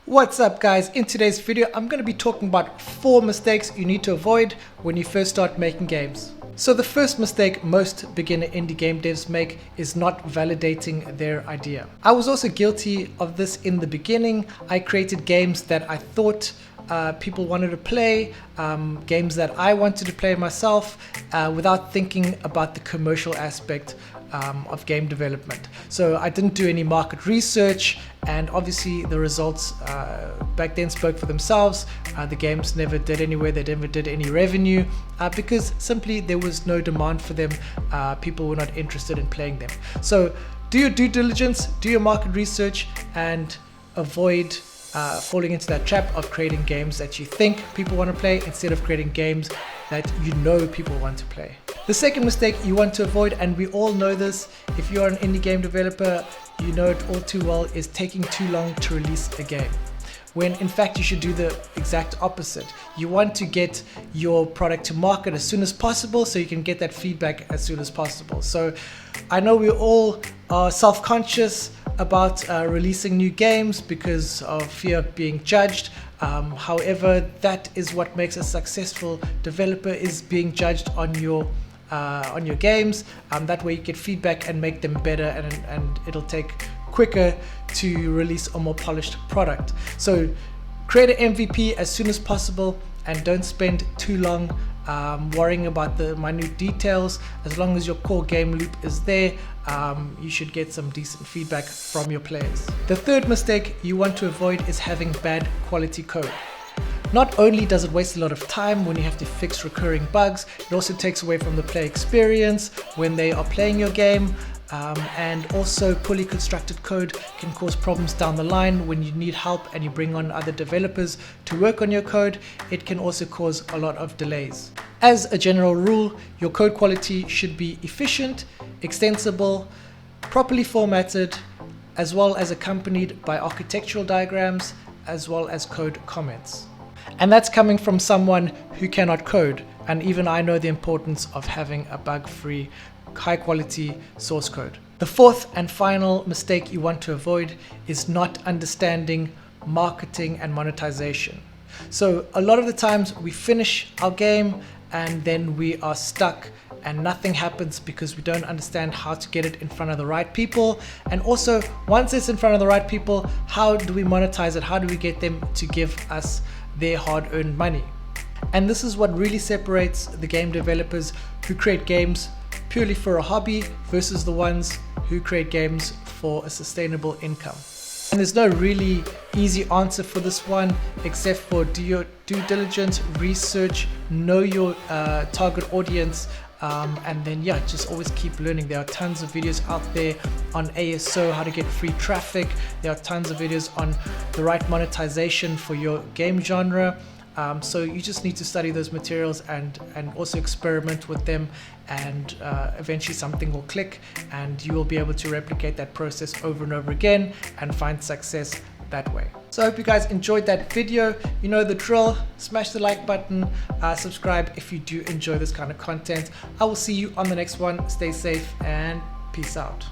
What's up guys, in today's video I'm going to be talking about 4 mistakes you need to avoid when you first start making games. So the first mistake most beginner indie game devs make is not validating their idea. I was also guilty of this in the beginning. I created games that I thought people wanted to play, games that I wanted to play myself without thinking about the commercial aspect of game development. So I didn't do any market research, and obviously the results back then spoke for themselves. The games never did anywhere, they never did any revenue because simply there was no demand for them. People were not interested in playing them. So do your due diligence, do your market research, and avoid falling into that trap of creating games that you think people want to play instead of creating games that you know people want to play. The second mistake you want to avoid, and we all know this, if you're an indie game developer, you know it all too well, is taking too long to release a game. When in fact you should do the exact opposite. You want to get your product to market as soon as possible so you can get that feedback as soon as possible. So I know we all are self-conscious about releasing new games because of fear of being judged. However, that is what makes a successful developer, is being judged on your games. That way you get feedback and make them better, and it'll take quicker to release a more polished product. So create an MVP as soon as possible and don't spend too long worrying about the minute details. As long as your core game loop is there, you should get some decent feedback from your players. The third mistake you want to avoid is having bad quality code. Not only does it waste a lot of time when you have to fix recurring bugs, it also takes away from the player experience when they are playing your game. And also poorly constructed code can cause problems down the line when you need help and you bring on other developers to work on your code. It can also cause a lot of delays. As a general rule, your code quality should be efficient, extensible, properly formatted, as well as accompanied by architectural diagrams, as well as code comments. And that's coming from someone who cannot code, and even I know the importance of having a bug-free, high quality source code. The fourth and final mistake you want to avoid is not understanding marketing and monetization. So a lot of the times we finish our game and then we are stuck and nothing happens because we don't understand how to get it in front of the right people. And also, once it's in front of the right people, how do we monetize it? How do we get them to give us their hard-earned money? And this is what really separates the game developers who create games purely for a hobby versus the ones who create games for a sustainable income. And there's no really easy answer for this one, except for do your due diligence, research, know your target audience, and then just always keep learning. There are tons of videos out there on ASO, how to get free traffic. There are tons of videos on the right monetization for your game genre. So you just need to study those materials and also experiment with them, and eventually something will click and you will be able to replicate that process over and over again and find success that way. So I hope you guys enjoyed that video. You know the drill. Smash the like button, subscribe if you do enjoy this kind of content. I will see you on the next one. Stay safe and peace out.